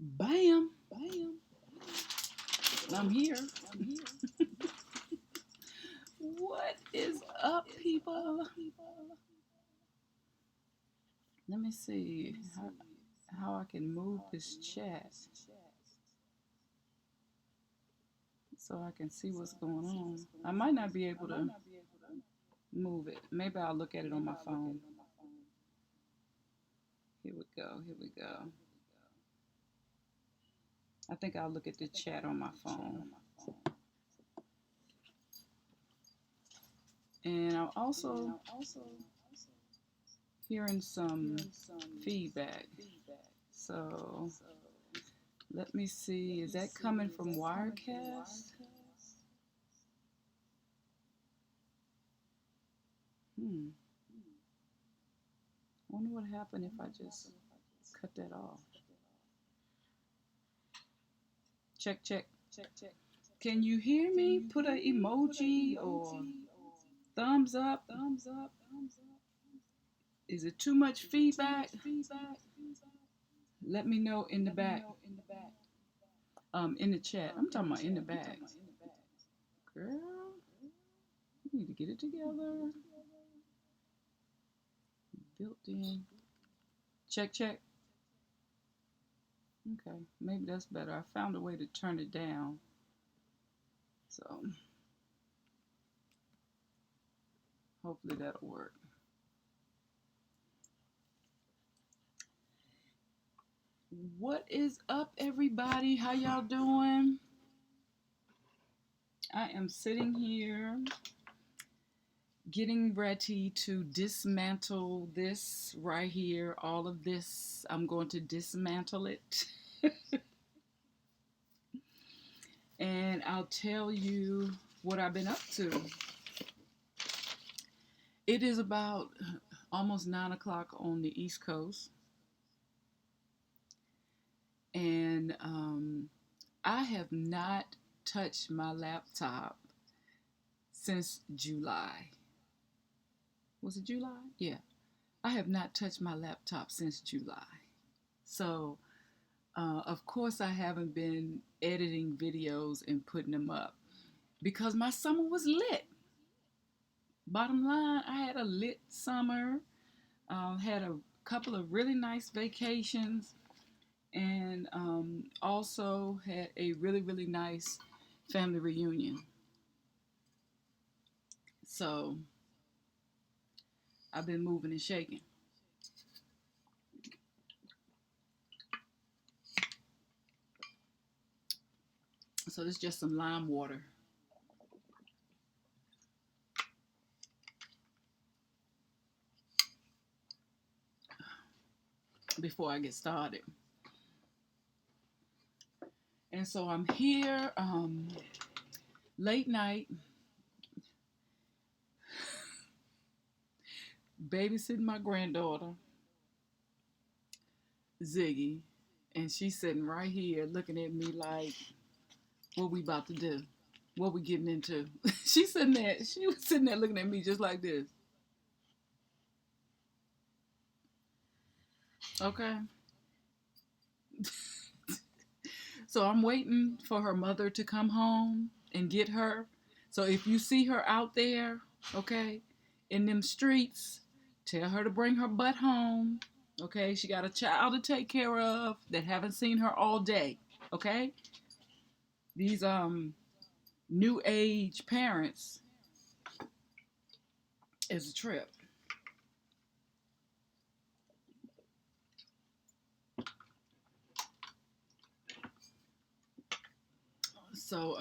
Bam, bam. I'm here. I'm here. What is up, people? Let me see how I can move this chat so I can see what's going on. I might not be able to move it. Maybe I'll look at it on my phone. Here we go. Here we go. I think I'll look at the chat on my phone. And I'm also hearing some feedback. So let me see. Is that coming from Wirecast? Wonder what happened if I just cut that off. Check, check. Can you hear me? Put an emoji or thumbs up. Is it too much feedback? Let me know in the back. In the chat. I'm talking about in the back. Girl, you need to get it together. Built in. Check, check. Okay, maybe that's better. I found a way to turn it down. So, hopefully that'll work. What is up, everybody? How y'all doing? I am sitting here getting ready to dismantle this right here. All of this, I'm going to dismantle it. And I'll tell you what I've been up to. It is about almost 9 o'clock on the East Coast. And I have not touched my laptop since July. Was it July? Yeah. I have not touched my laptop since July. So, of course, I haven't been editing videos and putting them up because my summer was lit. Bottom line, I had a lit summer, had a couple of really nice vacations, and also had a really, really nice family reunion. So, I've been moving and shaking. So this is just some lime water. Before I get started. And so I'm here late night babysitting my granddaughter, Ziggy, and she's sitting right here looking at me like, what we about to do? What we getting into? She was sitting there looking at me just like this. Okay. So I'm waiting for her mother to come home and get her. So if you see her out there, okay, in them streets, tell her to bring her butt home. Okay, she got a child to take care of that haven't seen her all day. Okay, these new age parents is a trip. So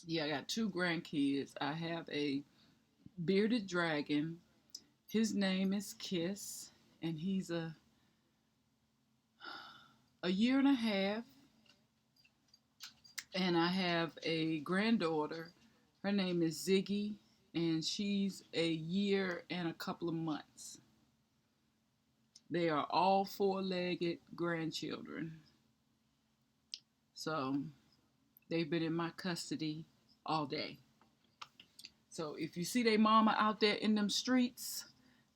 yeah, I got 2 grandkids. I have a bearded dragon. His name is Kiss, and he's a year and a half. And I have a granddaughter. Her name is Ziggy, and she's a year and a couple of months. They are all 4-legged grandchildren. So they've been in my custody all day. So if you see their mama out there in them streets,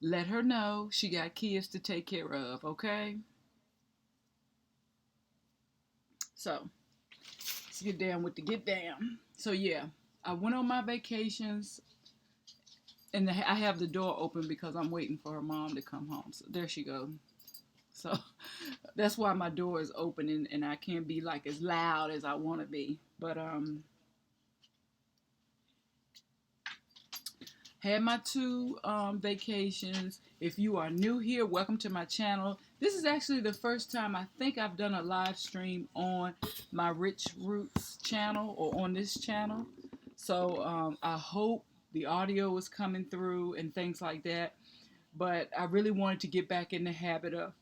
let her know she got kids to take care of, okay? So let's get down with the get down. So yeah, I went on my vacations, and I have the door open because I'm waiting for her mom to come home. So there she goes. So that's why my door is open, and I can't be like as loud as I want to be. But had my two vacations. If you are new here, welcome to my channel. This is actually the first time I think I've done a live stream on my Rich Roots channel or on this channel. So I hope the audio is coming through and things like that. But I really wanted to get back in the habit of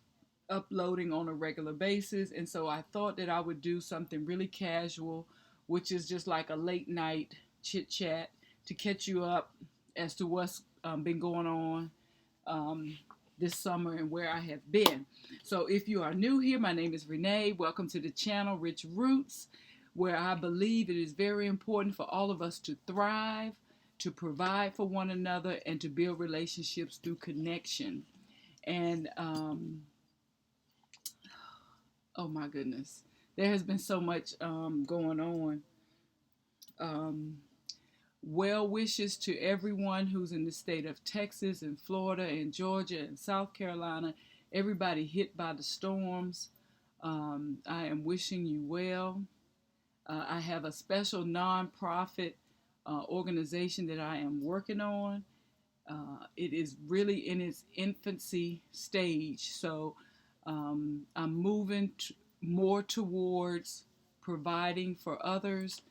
uploading on a regular basis, and so I thought that I would do something really casual, which is just like a late night chit chat to catch you up as to what's been going on this summer and where I have been. So if you are new here, my name is Renee. Welcome to the channel Rich Roots, where I believe it is very important for all of us to thrive, to provide for one another, and to build relationships through connection. And oh my goodness, there has been so much going on. Um, well wishes to everyone who's in the state of Texas and Florida and Georgia and South Carolina, everybody hit by the storms. I am wishing you well. I have a special nonprofit organization that I am working on. It is really in its infancy stage, so I'm moving more towards providing for others,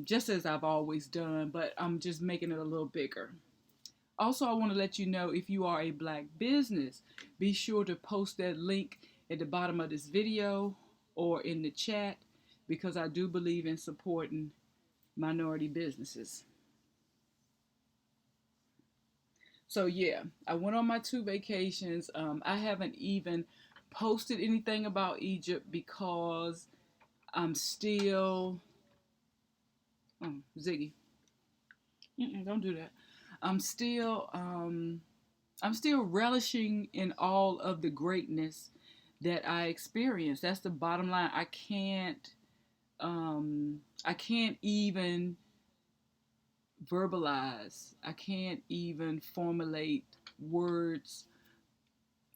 just as I've always done, but I'm just making it a little bigger. Also, I want to let you know, if you are a black business, be sure to post that link at the bottom of this video or in the chat, because I do believe in supporting minority businesses. So yeah, I went on my two vacations. I haven't even posted anything about Egypt because I'm still, Ziggy, don't do that. I'm still, I'm still relishing in all of the greatness that I experienced. That's the bottom line. I can't even verbalize. I can't even formulate words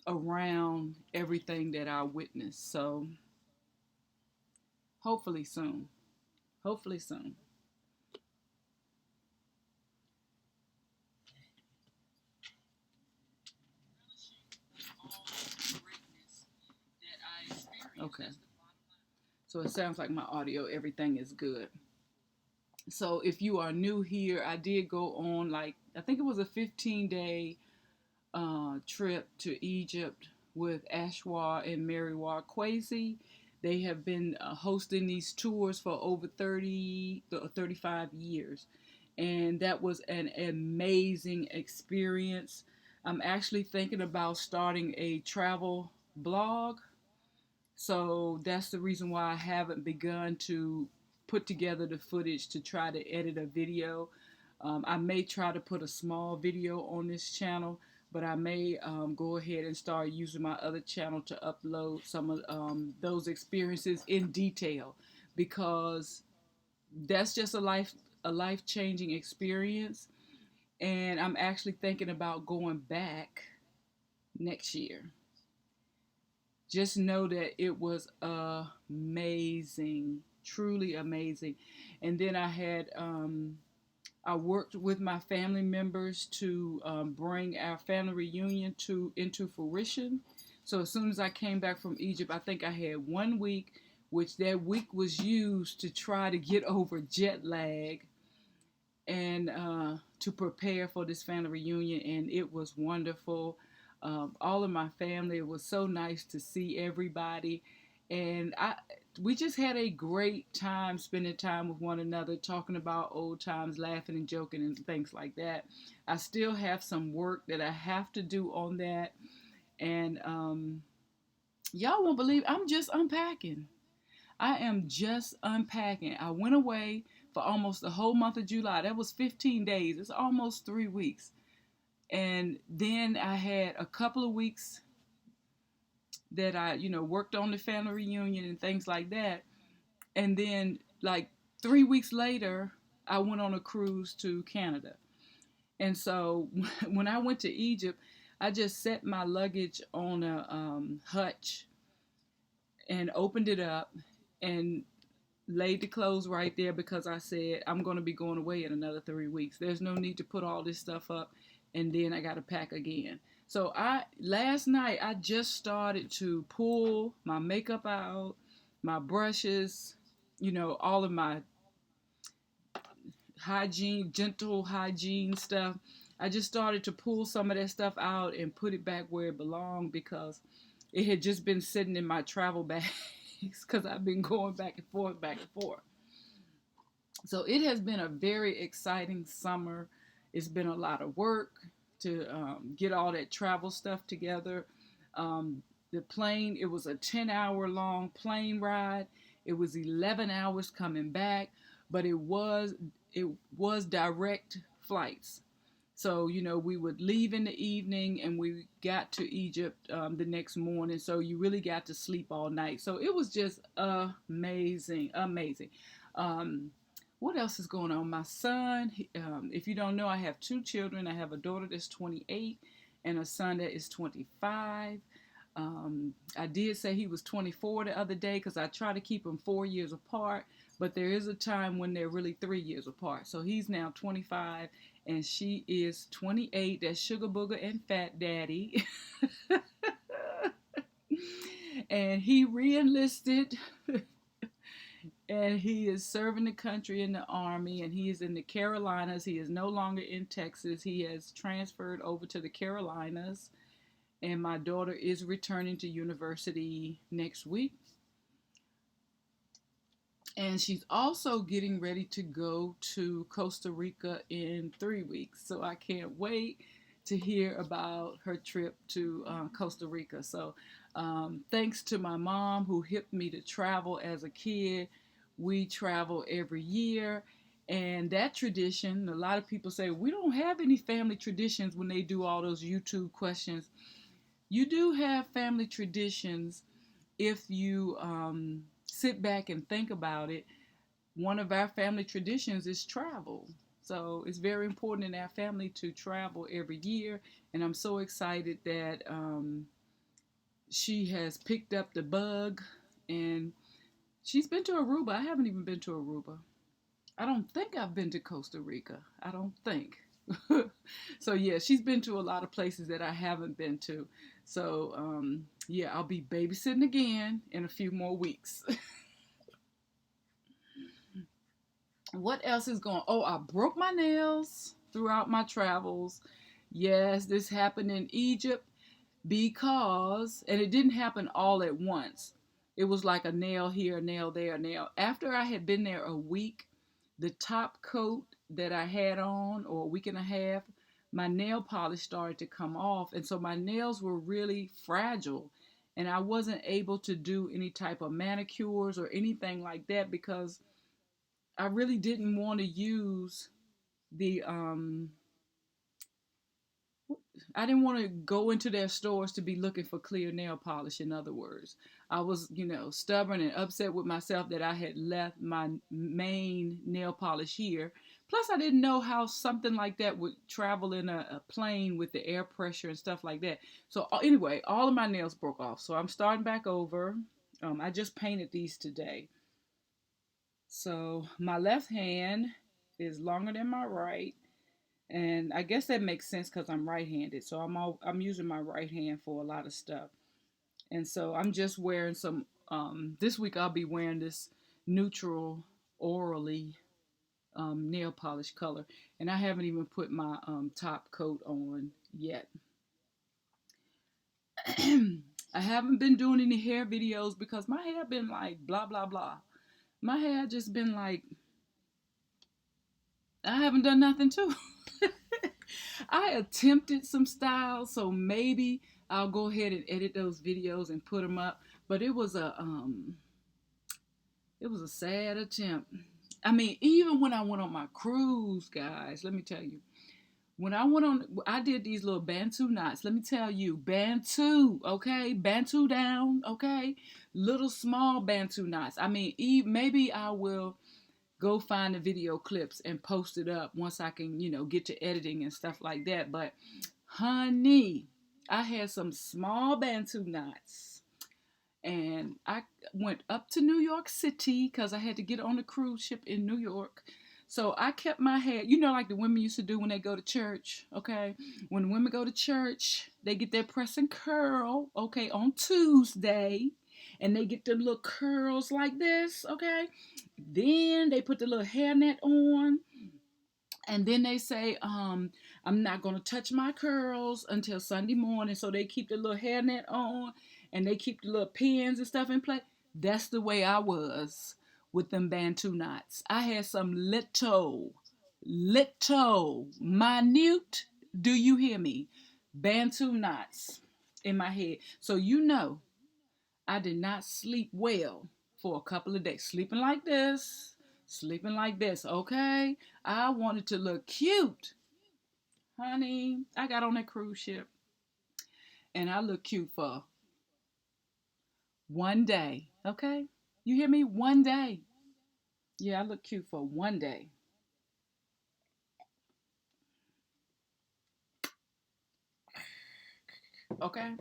around everything that I witnessed. So hopefully soon. Hopefully soon. Okay. So it sounds like my audio, everything is good. So if you are new here, I did go on, like, I think it was a 15-day trip to Egypt with Ashwa and Mariwa Kwesi. They have been hosting these tours for over 30 or 35 years. And that was an amazing experience. I'm actually thinking about starting a travel blog. So that's the reason why I haven't begun to put together the footage to try to edit a video. I may try to put a small video on this channel, but I may go ahead and start using my other channel to upload some of those experiences in detail, because that's just a life-changing experience. And I'm actually thinking about going back next year. Just know that it was amazing, truly amazing. And then I worked with my family members to bring our family reunion into fruition. So as soon as I came back from Egypt, I think I had 1 week, which that week was used to try to get over jet lag and to prepare for this family reunion. And it was wonderful. All of my family, it was so nice to see everybody. And we just had a great time spending time with one another, talking about old times, laughing and joking and things like that. I still have some work that I have to do on that. And y'all won't believe, I'm just unpacking. I am just unpacking. I went away for almost the whole month of July. That was 15 days. It's almost 3 weeks. And then I had a couple of weeks that I, worked on the family reunion and things like that. And then, like 3 weeks later, I went on a cruise to Canada. And so when I went to Egypt, I just set my luggage on a hutch and opened it up and laid the clothes right there because I said I'm going to be going away in another 3 weeks. There's no need to put all this stuff up and then I got to pack again. So I last night I just started to pull my makeup out, my brushes, all of my hygiene, gentle hygiene stuff. I just started to pull some of that stuff out and put it back where it belonged because it had just been sitting in my travel bags because I've been going back and forth, back and forth. So it has been a very exciting summer. It's been a lot of work to get all that travel stuff together. The plane, it was a 10-hour long plane ride. It was 11 hours coming back, but it was direct flights. So, we would leave in the evening and we got to Egypt the next morning. So you really got to sleep all night. So it was just amazing, amazing. Um, what else is going on? My son, if you don't know, I have two children. I have a daughter that's 28 and a son that is 25. I did say he was 24 the other day because I try to keep them 4 years apart, but there is a time when they're really 3 years apart. So he's now 25 and she is 28. That's Sugar Booger and Fat Daddy. And he re-enlisted and he is serving the country in the Army and he is in the Carolinas. He is no longer in Texas. He has transferred over to the Carolinas. And my daughter is returning to university next week. And she's also getting ready to go to Costa Rica in 3 weeks. So I can't wait to hear about her trip to Costa Rica. So thanks to my mom who hipped me to travel as a kid. We travel every year. And that tradition, a lot of people say, we don't have any family traditions when they do all those YouTube questions. You do have family traditions if you sit back and think about it. One of our family traditions is travel. So it's very important in our family to travel every year. And I'm so excited that she has picked up the bug and she's been to Aruba. I haven't even been to Aruba. I don't think I've been to Costa Rica. I don't think. So yeah, she's been to a lot of places that I haven't been to. So yeah, I'll be babysitting again in a few more weeks. What else is going? Oh, I broke my nails throughout my travels. Yes, this happened in Egypt because, and it didn't happen all at once. It was like a nail here, a nail there, a nail. After I had been there a week, the top coat that I had on, or a week and a half, my nail polish started to come off. And so my nails were really fragile. And I wasn't able to do any type of manicures or anything like that because I really didn't want to use the I didn't want to go into their stores to be looking for clear nail polish. In other words, I was, stubborn and upset with myself that I had left my main nail polish here. Plus, I didn't know how something like that would travel in a plane with the air pressure and stuff like that. So anyway, all of my nails broke off. So I'm starting back over. I just painted these today. So my left hand is longer than my right. And I guess that makes sense because I'm right-handed. So I'm using my right hand for a lot of stuff. And so I'm just wearing some, this week I'll be wearing this neutral orally nail polish color. And I haven't even put my top coat on yet. I haven't been doing any hair videos because my hair been like blah, blah, blah. My hair just been like, I haven't done nothing to. I attempted some styles, so maybe I'll go ahead and edit those videos and put them up. But it was a sad attempt. I mean, even when I went on my cruise, guys, let me tell you, When I went on, I did these little Bantu knots. Let me tell you, Bantu, okay, Bantu down, okay, little small Bantu knots. I mean, maybe I will go find the video clips and post it up once I can, get to editing and stuff like that. But honey, I had some small Bantu knots, and I went up to New York City because I had to get on a cruise ship in New York. So I kept my hair, like the women used to do when they go to church, okay? When women go to church, they get their press and curl, okay, on Tuesday, and they get them little curls like this, okay? Then they put the little hairnet on, and then they say, I'm not going to touch my curls until Sunday morning. So they keep the little hairnet on, and they keep the little pins and stuff in place. That's the way I was with them Bantu knots. I had some minute, do you hear me? Bantu knots in my head. So I did not sleep well for a couple of days. Sleeping like this, okay? I wanted to look cute. Honey, I got on that cruise ship and I looked cute for one day, okay? You hear me? One day. Yeah, I look cute for one day. Okay?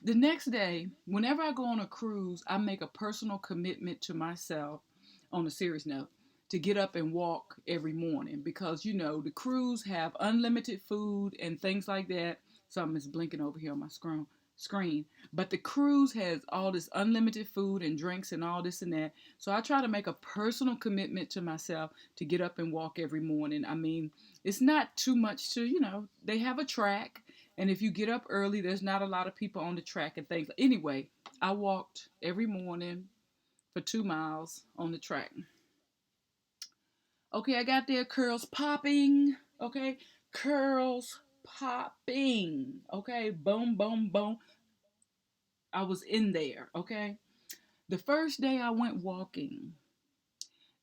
The next day, whenever I go on a cruise, I make a personal commitment to myself, on a serious note, to get up and walk every morning because, the cruise have unlimited food and things like that. Something is blinking over here on my screen. But the cruise has all this unlimited food and drinks and all this and that. So I try to make a personal commitment to myself to get up and walk every morning. I mean, it's not too much to, they have a track. And if you get up early, there's not a lot of people on the track and things. Anyway, I walked every morning for 2 miles on the track. Okay, I got there, curls popping. Okay, curls popping. Okay, boom, boom, boom. I was in there. Okay, the first day I went walking,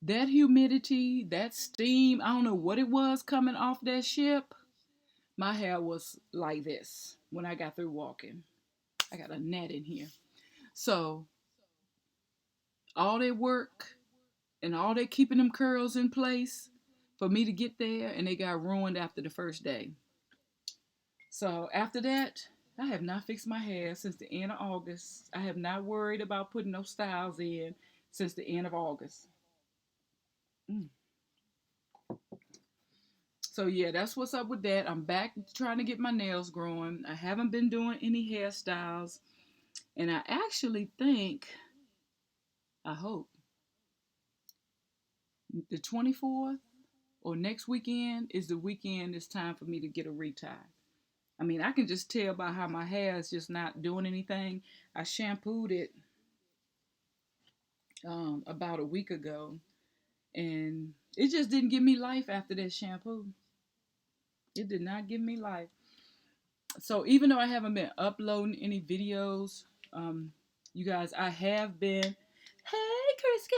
that humidity, that steam, I don't know what it was coming off that ship. My hair was like this when I got through walking. I got a net in here. So, all that work and all that keeping them curls in place for me to get there, and they got ruined after the first day. So, after that, I have not fixed my hair since the end of August. I have not worried about putting no styles in since the end of August. Mm. So yeah, that's what's up with that. I'm back trying to get my nails growing. I haven't been doing any hairstyles. And I actually think, I hope, the 24th or next weekend is the weekend it's time for me to get a retie. I mean, I can just tell by how my hair is just not doing anything. I shampooed it about a week ago, and it just didn't give me life after that shampoo. It did not give me life. So even though I haven't been uploading any videos, you guys, I have been, hey Chris K,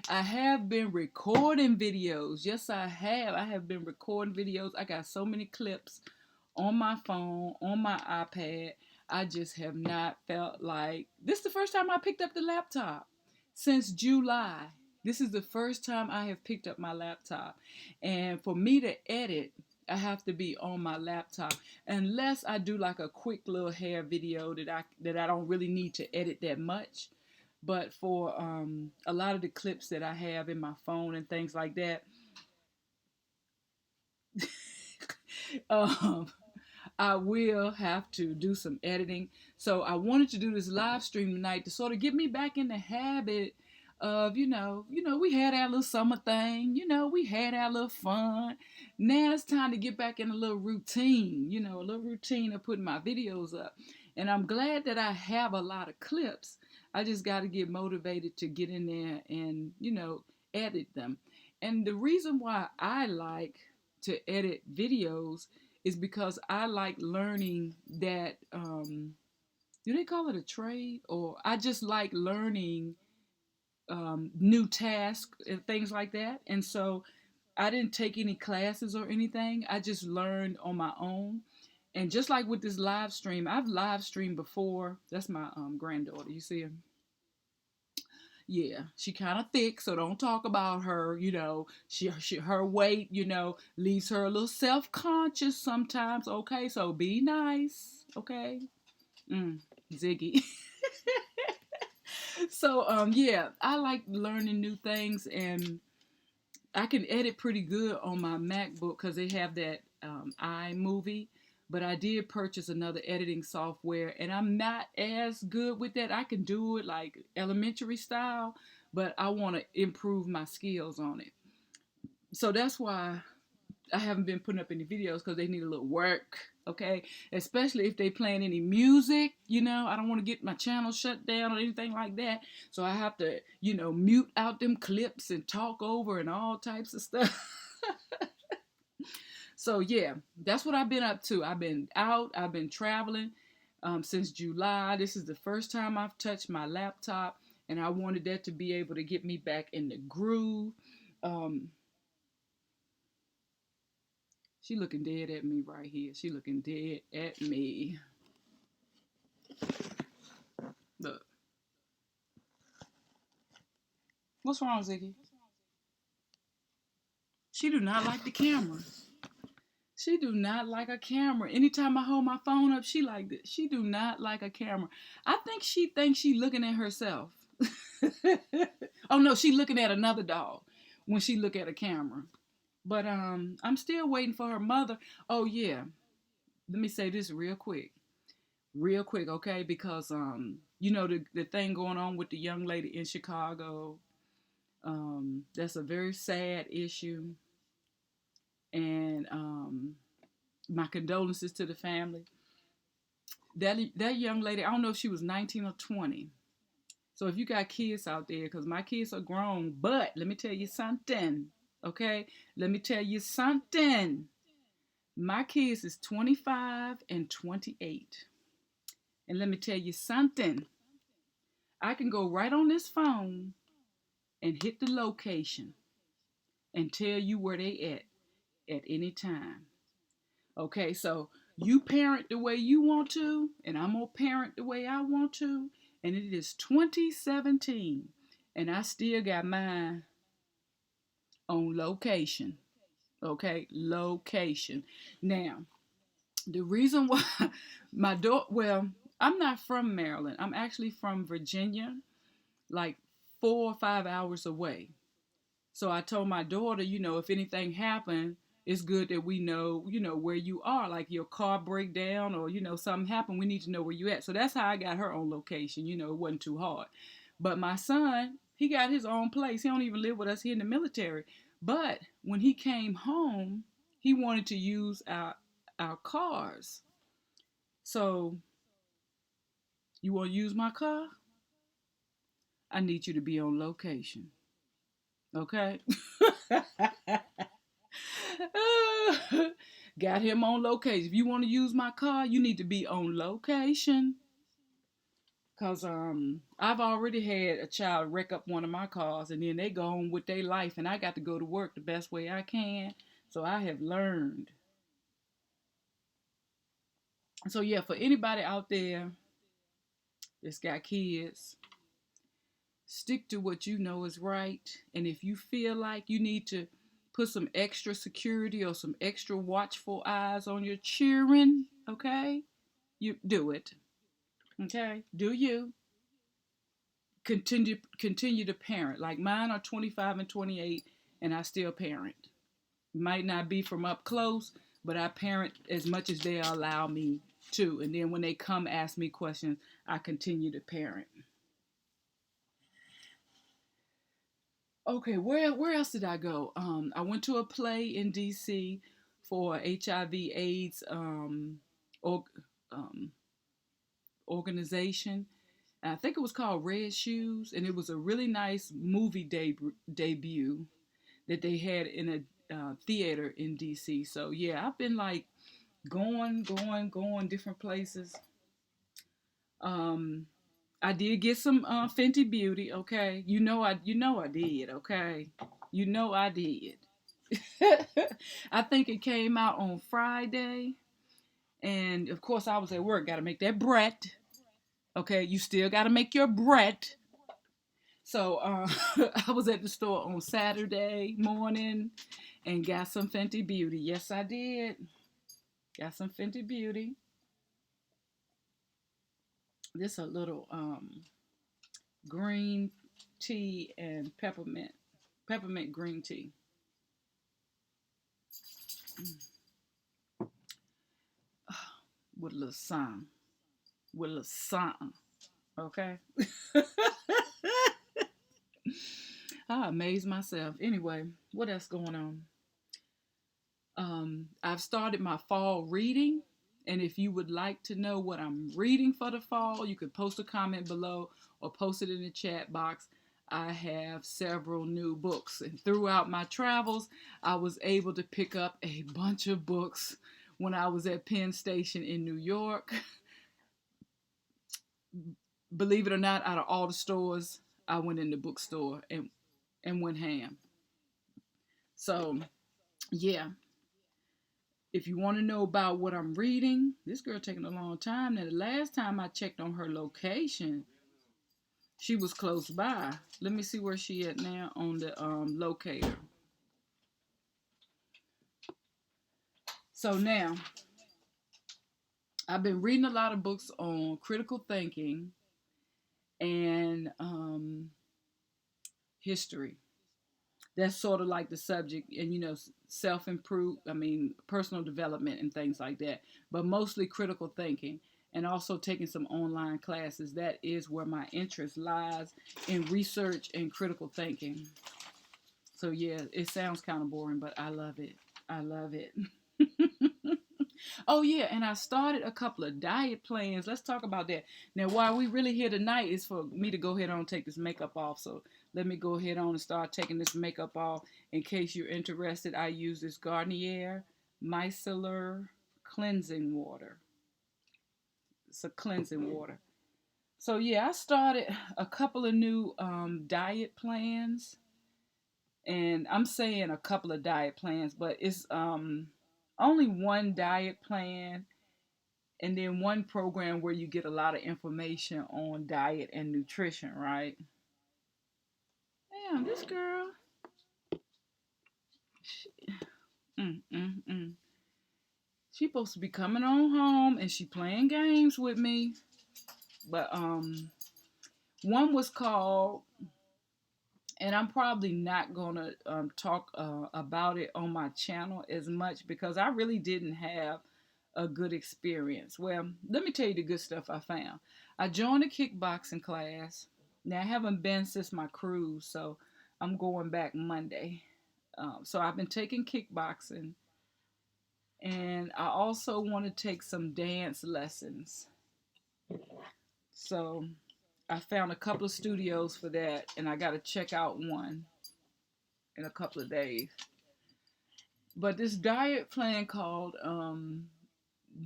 I have been recording videos. Yes, I have. I have been recording videos. I got so many clips on my phone, on my iPad. I just have not felt like, this is the first time I picked up the laptop since July. This is the first time I have picked up my laptop. And for me to edit, I have to be on my laptop, unless I do like a quick little hair video that I don't really need to edit that much. But for a lot of the clips that I have in my phone and things like that, um, I will have to do some editing. So I wanted to do this live stream tonight to sort of get me back in the habit of, we had our little summer thing, we had our little fun. Now it's time to get back in a little routine, a little routine of putting my videos up. And I'm glad that I have a lot of clips. I just got to get motivated to get in there and, edit them. And the reason why I like to edit videos is because I like learning that, do they call it a trade? Or I just like learning new tasks and things like that. And so I didn't take any classes or anything. I just learned on my own. And just like with this live stream, I've live streamed before. That's my granddaughter. You see her? Yeah, she kind of thick, so don't talk about her. She her weight, leaves her a little self conscious sometimes. Okay, so be nice. Okay, Ziggy. So yeah, I like learning new things, and I can edit pretty good on my MacBook because they have that iMovie. But I did purchase another editing software, and I'm not as good with that. I can do it like elementary style, but I want to improve my skills on it. So that's why I haven't been putting up any videos, because they need a little work, okay? Especially if they playing any music, I don't want to get my channel shut down or anything like that. So I have to, mute out them clips and talk over and all types of stuff. So yeah, that's what I've been up to. I've been out, I've been traveling since July. This is the first time I've touched my laptop, and I wanted that to be able to get me back in the groove. Um, She looking dead at me right here. She looking dead at me. Look. What's wrong, Ziggy? She do not like the camera. She do not like a camera. Anytime I hold my phone up, she like this. She do not like a camera. I think she thinks she looking at herself. Oh no, she looking at another dog when she look at a camera. But I'm still waiting for her mother. Oh yeah. Let me say this real quick, okay? Because the thing going on with the young lady in Chicago, that's a very sad issue, and my condolences to the family. That young lady, I don't know if she was 19 or 20. So if you got kids out there, because my kids are grown, but let me tell you something, okay? Let me tell you something. My kids is 25 and 28. And let me tell you something. I can go right on this phone and hit the location and tell you where they at any time. Okay, so you parent the way you want to, and I'm gonna parent the way I want to, and it is 2017, and I still got mine on location. Okay, location. Now, the reason why my daughter, well, I'm not from Maryland. I'm actually from Virginia, like 4 or 5 hours away. So I told my daughter, if anything happened, it's good that we know, where you are. Like your car break down or, something happened, we need to know where you at. So that's how I got her on location. It wasn't too hard. But my son, he got his own place. He don't even live with us here in the military. But when he came home, he wanted to use our cars. So, you want to use my car? I need you to be on location. Okay? Got him on location. If you want to use my car, you need to be on location. Cause I've already had a child wreck up one of my cars, and then they go on with their life, and I got to go to work the best way I can. So I have learned. So yeah, for anybody out there that's got kids, stick to what you know is right. And if you feel like you need to put some extra security or some extra watchful eyes on your children, okay? You do it. Okay? Do you. Continue to parent. Like mine are 25 and 28, and I still parent. Might not be from up close, but I parent as much as they allow me to. And then when they come ask me questions, I continue to parent. Okay, where else did I go? I went to a play in DC for HIV/AIDS or, um, organization. And I think it was called Red Shoes, and it was a really nice movie debut that they had in a theater in DC. So yeah, I've been like going different places. Um, I did get some Fenty Beauty. Okay, you know I did. Okay, I did. I think it came out on Friday. And of course, I was at work. Got to make that bread. Okay, you still got to make your bread. So I was at the store on Saturday morning and got some Fenty Beauty. Yes, I did. Got some Fenty Beauty. This a little green tea and peppermint green tea. With a little song. With a little song. Okay. I amaze myself. Anyway, what else going on? I've started my fall reading. And if you would like to know what I'm reading for the fall, you could post a comment below or post it in the chat box. I have several new books. And throughout my travels, I was able to pick up a bunch of books when I was at Penn Station in New York. Believe it or not, out of all the stores, I went in the bookstore and went ham. So, yeah. If you want to know about what I'm reading, this girl taking a long time. Now, the last time I checked on her location, she was close by. Let me see where she at now on the locator. So now, I've been reading a lot of books on critical thinking and history. That's sort of like the subject, and self-improve, personal development and things like that, but mostly critical thinking, and also taking some online classes. That is where my interest lies, in research and critical thinking. So yeah, it sounds kind of boring, but I love it. I love it. Oh yeah, and I started a couple of diet plans. Let's talk about that. Now, why we really here tonight is for me to go ahead on and take this makeup off. So let me go ahead on and start taking this makeup off. In case you're interested, I use this Garnier Micellar Cleansing Water. It's a cleansing water. So yeah, I started a couple of new diet plans. And I'm saying a couple of diet plans, but it's only one diet plan and then one program where you get a lot of information on diet and nutrition, right? Damn, this girl. She, mm, mm, mm. She supposed to be coming on home and she playing games with me. But one was called, and I'm probably not gonna talk about it on my channel as much because I really didn't have a good experience. Well, let me tell you the good stuff I found. I joined a kickboxing class. Now, I haven't been since my cruise, so I'm going back Monday. So I've been taking kickboxing, and I also want to take some dance lessons. So I found a couple of studios for that, and I got to check out one in a couple of days. But this diet plan called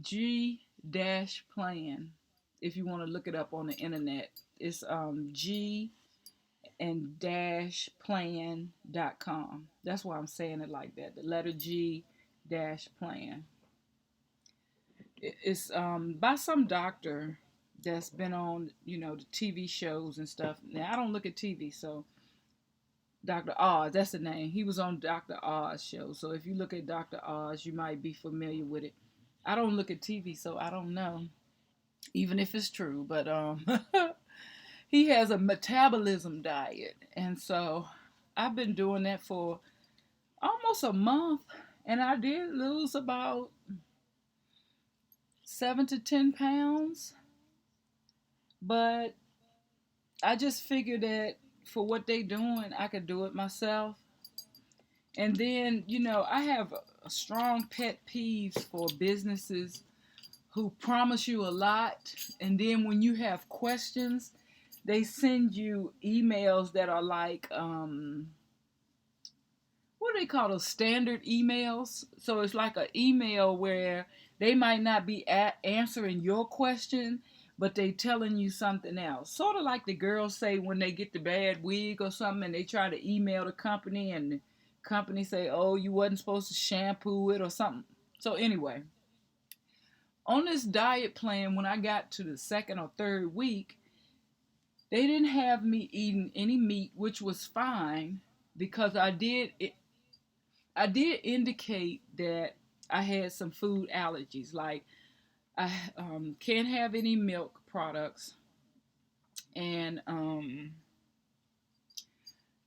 G dash plan, if you want to look it up on the internet, it's G and dash plan.com. That's why I'm saying it like that. The letter G dash plan. It's by some doctor that's been on, the TV shows and stuff. Now I don't look at TV, so Dr. Oz, that's the name. He was on Dr. Oz show. So if you look at Dr. Oz, you might be familiar with it. I don't look at TV, so I don't know, even if it's true. But he has a metabolism diet, and so I've been doing that for almost a month, and I did lose about 7 to 10 pounds. But I just figured that for what they doing, I could do it myself. And then, I have a strong pet peeves for businesses who promise you a lot, and then when you have questions, they send you emails that are like, what do they call those, standard emails? So it's like an email where they might not be answering your question, but they telling you something else. Sort of like the girls say when they get the bad wig or something and they try to email the company and company say, oh, you wasn't supposed to shampoo it or something. So anyway, on this diet plan, when I got to the second or third week, they didn't have me eating any meat, which was fine because I did indicate that I had some food allergies. Like I can't have any milk products and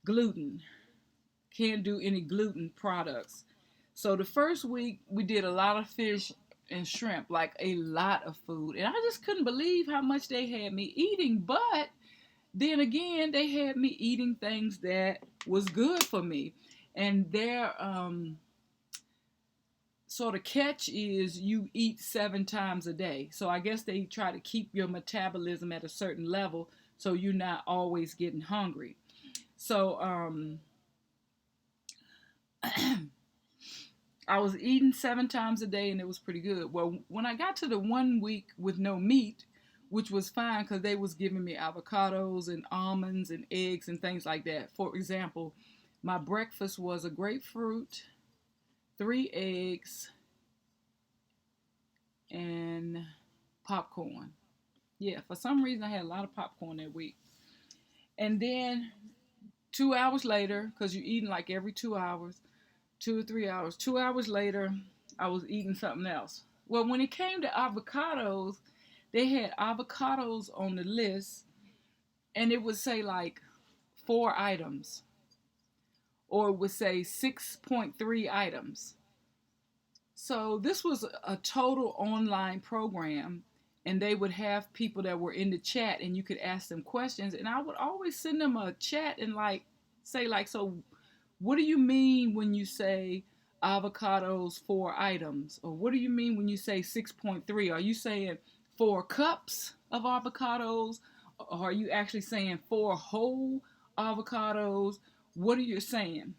gluten. Can't do any gluten products. So the first week we did a lot of fish and shrimp, like a lot of food. And I just couldn't believe how much they had me eating. But then again, they had me eating things that was good for me. And their sort of catch is you eat 7 times a day. So I guess they try to keep your metabolism at a certain level so you're not always getting hungry. So I was eating 7 times a day and it was pretty good. Well, when I got to the 1 week with no meat, which was fine because they was giving me avocados and almonds and eggs and things like that. For example, my breakfast was a grapefruit, 3 eggs, and popcorn. Yeah, for some reason I had a lot of popcorn that week. And then 2 hours later, because you're eating like every 2 hours, 2 or 3 hours, 2 hours later, I was eating something else. Well, when it came to avocados, they had avocados on the list, and it would say like 4 items, or it would say 6.3 items. So this was a total online program, and they would have people that were in the chat, and you could ask them questions, and I would always send them a chat and like say like, so what do you mean when you say avocados 4 items, or what do you mean when you say 6.3? Are you saying 4 cups of avocados, or are you actually saying 4 whole avocados? What are you saying?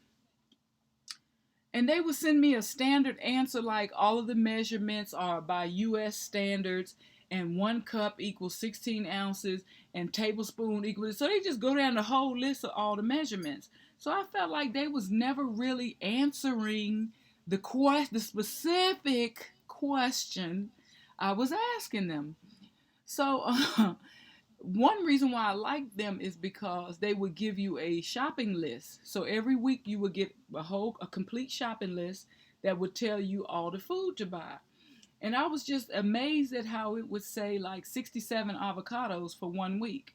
And they would send me a standard answer like all of the measurements are by US standards and 1 cup equals 16 ounces and tablespoon equals. So they just go down the whole list of all the measurements. So I felt like they was never really answering the specific question I was asking them. So one reason why I liked them is because they would give you a shopping list. So every week you would get a complete shopping list that would tell you all the food to buy. And I was just amazed at how it would say like 67 avocados for 1 week.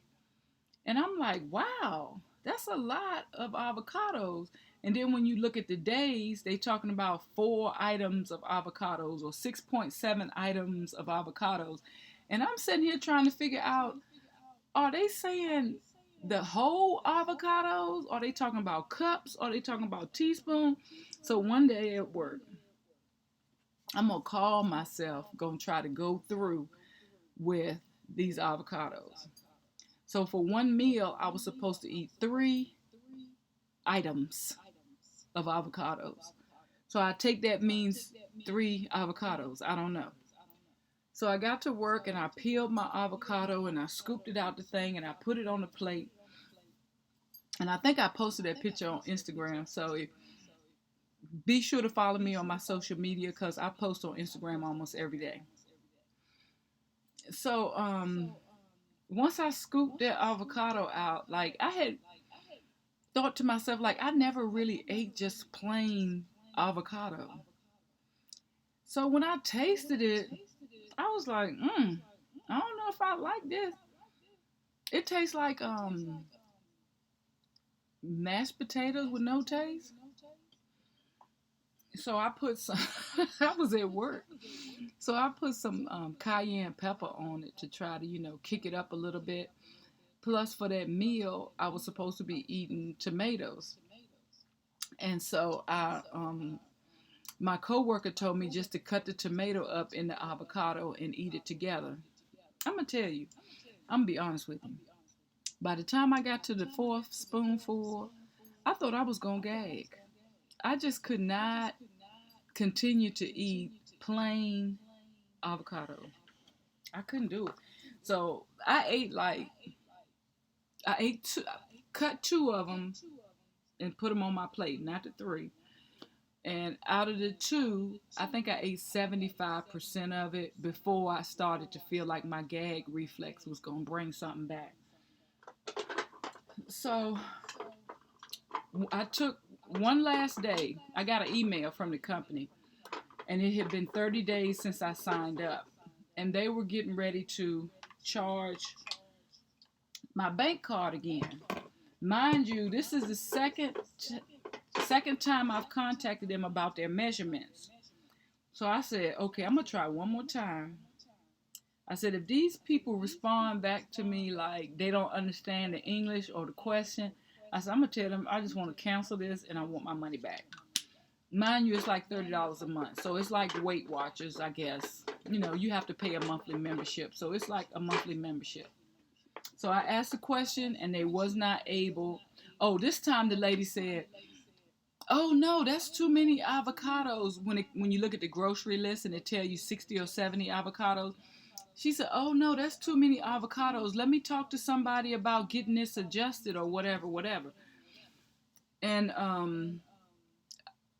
And I'm like, wow, that's a lot of avocados. And then when you look at the days, they talking about 4 items of avocados or 6.7 items of avocados. And I'm sitting here trying to figure out, are they saying the whole avocados? Are they talking about cups? Are they talking about teaspoons? So one day at work, I'm going to call myself, going to try to go through with these avocados. So for one meal, I was supposed to eat 3 items of avocados. So I take that means 3 avocados. I don't know. So I got to work and I peeled my avocado and I scooped it out the thing and I put it on the plate. And I think I posted that picture on Instagram. So be sure to follow me on my social media because I post on Instagram almost every day. So once I scooped that avocado out, like I had thought to myself, like I never really ate just plain avocado. So when I tasted it, I was like, I don't know if I like this. It tastes like mashed potatoes with no taste. So I put some, I was at work. So I put some cayenne pepper on it to try to, kick it up a little bit. Plus for that meal, I was supposed to be eating tomatoes. And so my coworker told me just to cut the tomato up in the avocado and eat it together. I'm going to tell you, I'm going to be honest with you. By the time I got to the 4th spoonful, I thought I was going to gag. I just could not continue to eat plain avocado. I couldn't do it. So I ate two, cut 2 of them and put them on my plate, not the three. And out of the two, I think I ate 75% of it before I started to feel like my gag reflex was going to bring something back. So I took one last day. I got an email from the company, and it had been 30 days since I signed up. And they were getting ready to charge my bank card again. Mind you, this is the second time I've contacted them about their measurements. So I said, okay, I'm going to try one more time. I said, if these people respond back to me like they don't understand the English or the question, I said, I'm going to tell them I just want to cancel this and I want my money back. Mind you, it's like $30 a month. So it's like Weight Watchers, I guess. You know, you have to pay a monthly membership. So it's like a monthly membership. So I asked the question and they was not able. Oh, this time the lady said, oh no, that's too many avocados. When you look at the grocery list and it tell you 60 or 70 avocados, she said, oh no, that's too many avocados. Let me talk to somebody about getting this adjusted or whatever. And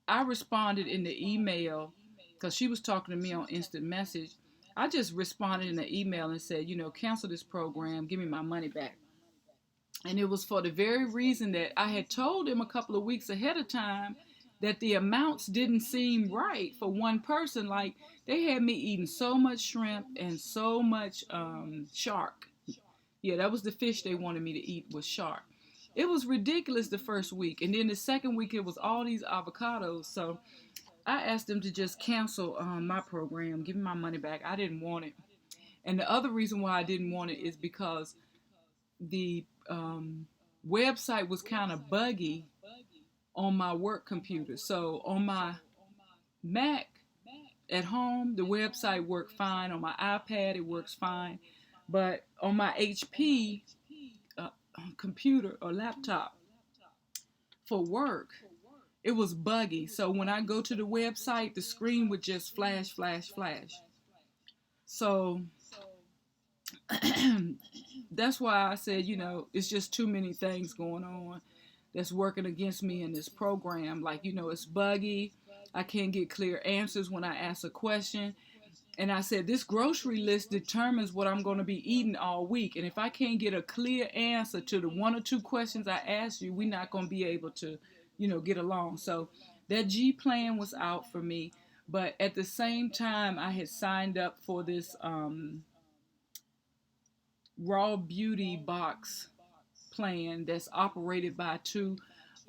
I responded in the email because she was talking to me on instant message. I just responded in the email and said, cancel this program, give me my money back. And it was for the very reason that I had told them a couple of weeks ahead of time that the amounts didn't seem right for one person. Like, they had me eating so much shrimp and so much shark. Yeah, that was the fish they wanted me to eat, was shark. It was ridiculous the first week. And then the second week, it was all these avocados. So I asked them to just cancel my program, give me my money back. I didn't want it. And the other reason why I didn't want it is because the website was kind of buggy on my work computer. So on my Mac at home, the website worked fine. On my iPad, it works fine. But on my HP computer or laptop for work, it was buggy. So when I go to the website, the screen would just flash. So that's why I said, it's just too many things going on that's working against me in this program. Like, it's buggy. I can't get clear answers when I ask a question. And I said, this grocery list determines what I'm going to be eating all week. And if I can't get a clear answer to the one or two questions I asked you, we're not going to be able to, get along. So that G plan was out for me. But at the same time, I had signed up for this Raw Beauty box plan that's operated by two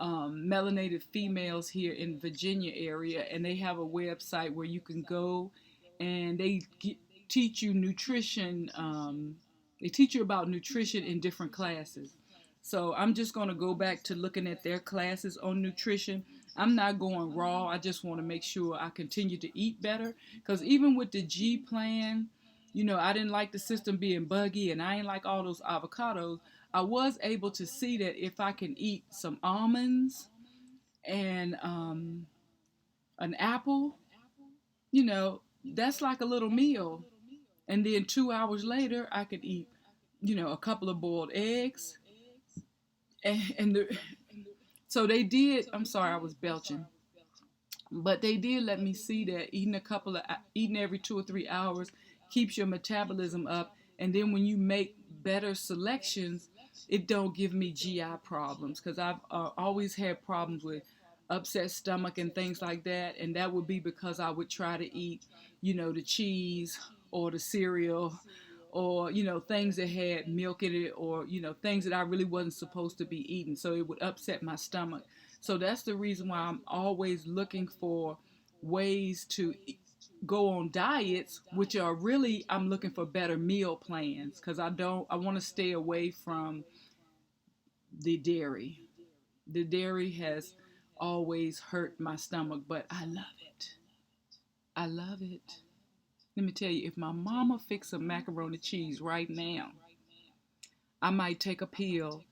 melanated females here in Virginia area, and they have a website where you can go and they teach you nutrition. They teach you about nutrition in different classes. So I'm just going to go back to looking at their classes on nutrition. I'm not going raw. I just want to make sure I continue to eat better, because even with the G plan, I didn't like the system being buggy, and I ain't like all those avocados. I was able to see that if I can eat some almonds and an apple, that's like a little meal. And then 2 hours later, I could eat, a couple of boiled eggs. So they did, I'm sorry, I was belching. But they did let me see that eating every 2 or 3 hours keeps your metabolism up. And then when you make better selections, it don't give me GI problems, because I've always had problems with upset stomach and things like that. And that would be because I would try to eat, the cheese or the cereal or, things that had milk in it, or, things that I really wasn't supposed to be eating. So it would upset my stomach. So that's the reason why I'm always looking for ways to go on diets, which are really, I'm looking for better meal plans, because I want to stay away from the dairy. The dairy has always hurt my stomach, but I love it. I love it. Let me tell you, if my mama fixed a macaroni cheese right now, I might take a pill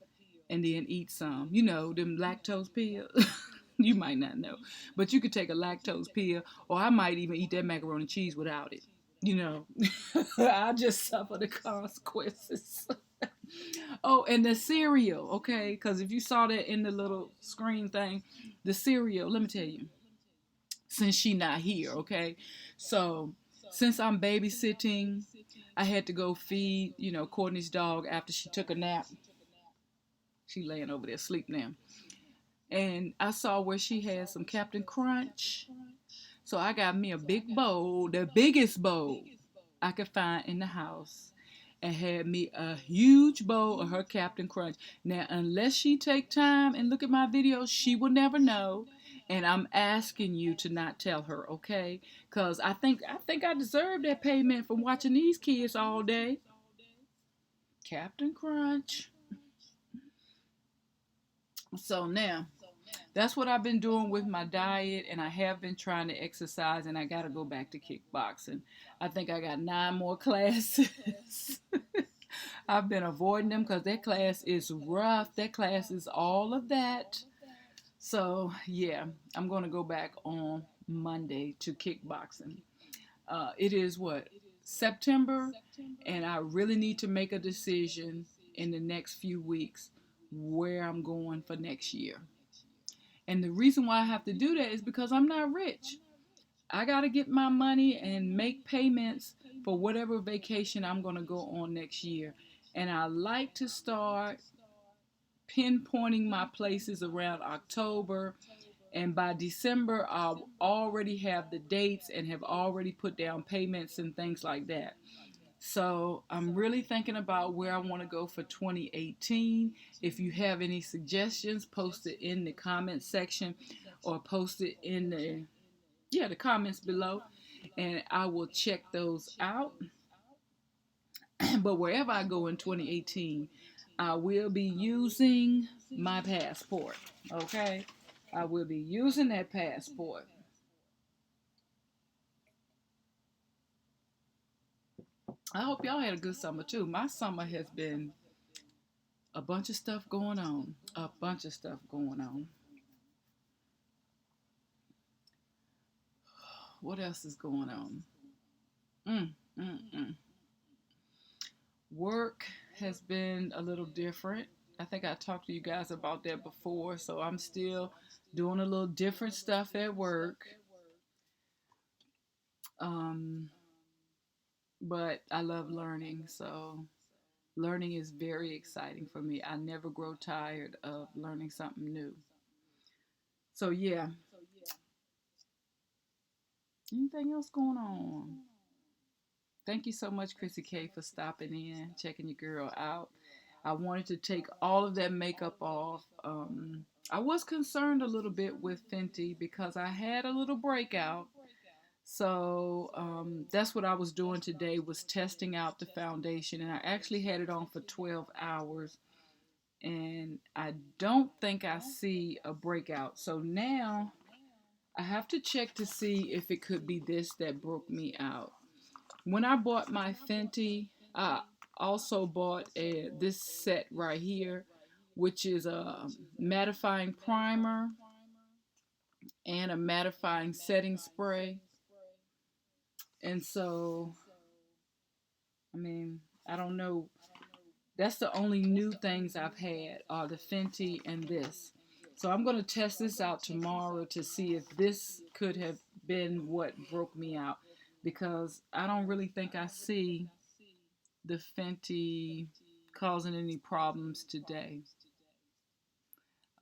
and then eat some. Them lactose pills. You might not know, but you could take a lactose pill, or I might even eat that macaroni and cheese without it. I just suffer the consequences. Oh, and the cereal, okay? Because if you saw that in the little screen thing, the cereal, let me tell you, since she not here, okay? So since I'm babysitting, I had to go feed, Courtney's dog after she took a nap. She laying over there asleep now. And I saw where she had some Captain Crunch. So I got me a big bowl, the biggest bowl I could find in the house, and had me a huge bowl of her Captain Crunch. Now, unless she take time and look at my videos, she will never know. And I'm asking you to not tell her, okay? Cause I think I deserve that payment from watching these kids all day. Captain Crunch. So now, that's what I've been doing with my diet, and I have been trying to exercise, and I got to go back to kickboxing. I think I got 9 more classes. I've been avoiding them because that class is rough. That class is all of that. So, yeah, I'm going to go back on Monday to kickboxing. It is what? September, and I really need to make a decision in the next few weeks where I'm going for next year. And the reason why I have to do that is because I'm not rich. I got to get my money and make payments for whatever vacation I'm going to go on next year. And I like to start pinpointing my places around October. And by December, I'll already have the dates and have already put down payments and things like that. So I'm really thinking about where I want to go for 2018. If you have any suggestions, post it in the comment section or post it in the comments below, and I will check those out. But wherever I go in 2018, I will be using my passport. Okay? I will be using that passport. I hope y'all had a good summer too. My summer has been a bunch of stuff going on. A bunch of stuff going on. What else is going on? Mm, mm, mm. Work has been a little different. I think I talked to you guys about that before. So I'm still doing a little different stuff at work. Um, but I love learning. So learning is very exciting for me. I never grow tired of learning something new. So yeah. Anything else going on? Thank you so much, Chrissy K, for stopping in, checking your girl out. I wanted to take all of that makeup off. I was concerned a little bit with Fenty because I had a little breakout. So that's what I was doing today, was testing out the foundation. And I actually had it on for 12 hours. And I don't think I see a breakout. So now I have to check to see if it could be this that broke me out. When I bought my Fenty, I also bought this set right here, which is a mattifying primer and a mattifying setting spray. And so, I mean, I don't know. That's the only new things I've had are the Fenty and this. So I'm going to test this out tomorrow to see if this could have been what broke me out, because I don't really think I see the Fenty causing any problems today.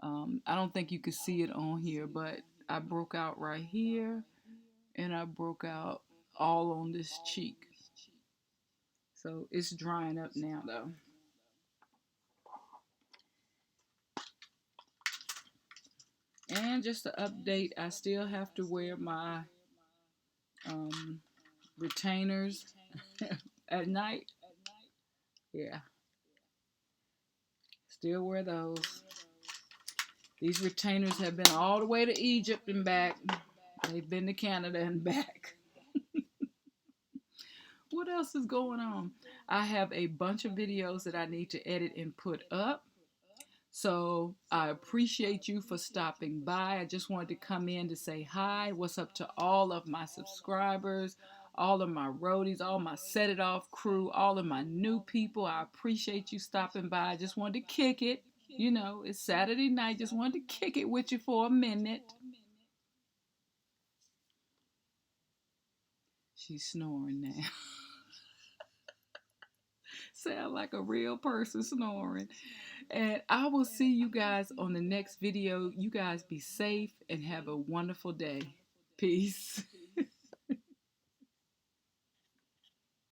I don't think you could see it on here, but I broke out right here and I broke out all on this cheek. So it's drying up now though. And just to update, I still have to wear my um, retainers at night. Yeah, still wear those. These retainers have been all the way to Egypt and back. They've been to Canada and back. What else is going on? I have a bunch of videos that I need to edit and put up. So I appreciate you for stopping by. I just wanted to come in to say hi. What's up to all of my subscribers, all of my roadies, all my Set It Off crew, all of my new people. I appreciate you stopping by. I just wanted to kick it. You know, it's Saturday night. Just wanted to kick it with you for a minute. She's snoring now. Sound like a real person snoring. And I will see you guys on the next video. You guys be safe and have a wonderful day. Peace.